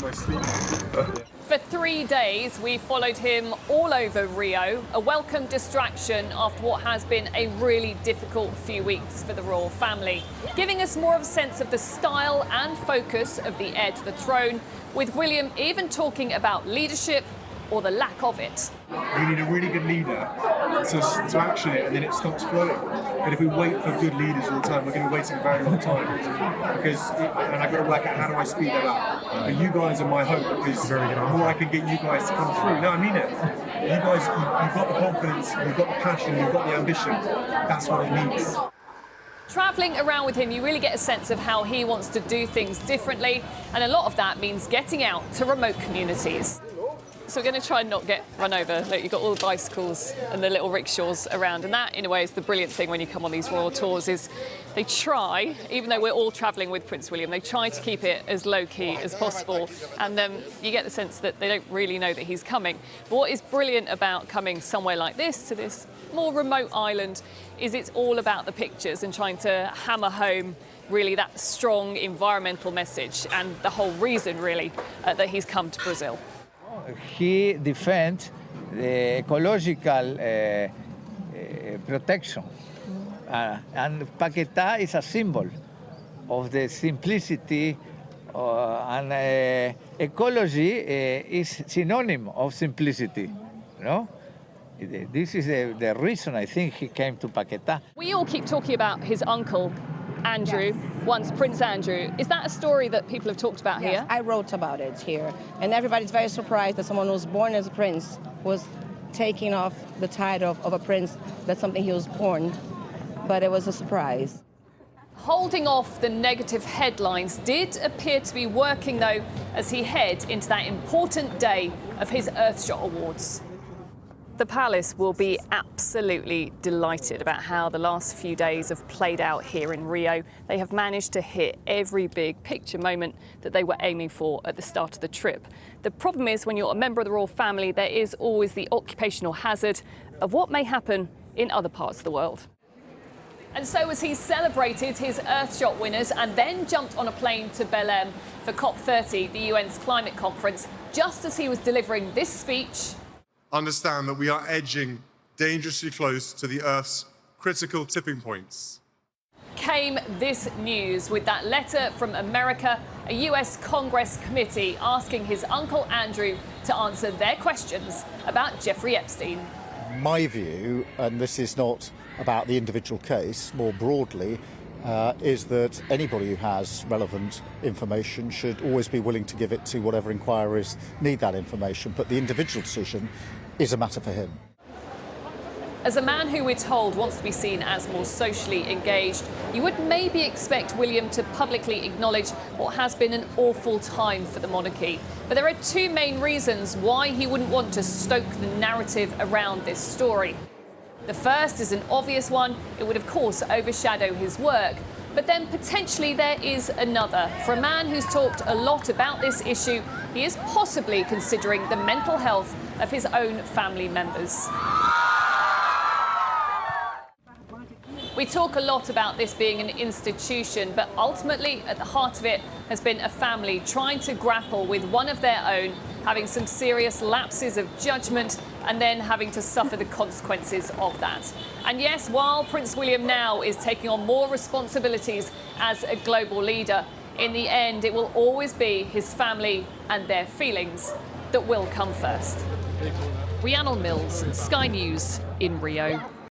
my sleep. For 3 days, we followed him all over Rio, a welcome distraction after what has been a really difficult few weeks for the royal family, giving us more of a sense of the style and focus of the heir to the throne, with William even talking about leadership or the lack of it. You need a really good leader to action it, and then it stops flowing. But if we wait for good leaders all the time, we're going to be waiting a very long time. And I've got to work out how do I speed that up. And you guys are my hope, because the more I can get you guys to come through. No, I mean it. You guys, you've got the confidence, you've got the passion, you've got the ambition. That's what it needs. Travelling around with him, you really get a sense of how he wants to do things differently, and a lot of that means getting out to remote communities. So we're going to try and not get run over. Look, you've got all the bicycles and the little rickshaws around, and that, in a way, is the brilliant thing when you come on these royal tours, is they try, even though we're all travelling with Prince William, they try to keep it as low-key as possible, and you get the sense that they don't really know that he's coming. But what is brilliant about coming somewhere like this, to this more remote island, is it's all about the pictures and trying to hammer home really that strong environmental message and the whole reason, really, that he's come to Brazil. He defends the ecological protection. And Paquetá is a symbol of the simplicity, and ecology is synonym of simplicity, you know? This is the reason I think he came to Paquetá. We all keep talking about his uncle, Andrew, yes. Once Prince Andrew. Is that a story that people have talked about here? I wrote about it here. And everybody's very surprised that someone who was born as a prince was taking off the title of a prince. That's something he was born. But it was a surprise. Holding off the negative headlines did appear to be working, though, as he head into that important day of his Earthshot Awards. The palace will be absolutely delighted about how the last few days have played out here in Rio. They have managed to hit every big picture moment that they were aiming for at the start of the trip. The problem is, when you're a member of the royal family, there is always the occupational hazard of what may happen in other parts of the world. And so as he celebrated his Earthshot winners and then jumped on a plane to Belém for COP30, the UN's climate conference, just as he was delivering this speech, understand that we are edging dangerously close to the Earth's critical tipping points, came this news with that letter from America, a US Congress committee asking his uncle Andrew to answer their questions about Jeffrey Epstein. My view, and this is not about the individual case, more broadly, is that anybody who has relevant information should always be willing to give it to whatever inquiries need that information, but the individual decision is a matter for him. As a man who we're told wants to be seen as more socially engaged, you would maybe expect William to publicly acknowledge what has been an awful time for the monarchy. But there are two main reasons why he wouldn't want to stoke the narrative around this story. The first is an obvious one. It would, of course, overshadow his work. But then potentially there is another. For a man who's talked a lot about this issue, he is possibly considering the mental health of his own family members. We talk a lot about this being an institution, but ultimately at the heart of it has been a family trying to grapple with one of their own, having some serious lapses of judgment and then having to suffer the consequences of that. And yes, while Prince William now is taking on more responsibilities as a global leader, in the end it will always be his family and their feelings that will come first. Rhiannon Mills, Sky News in Rio.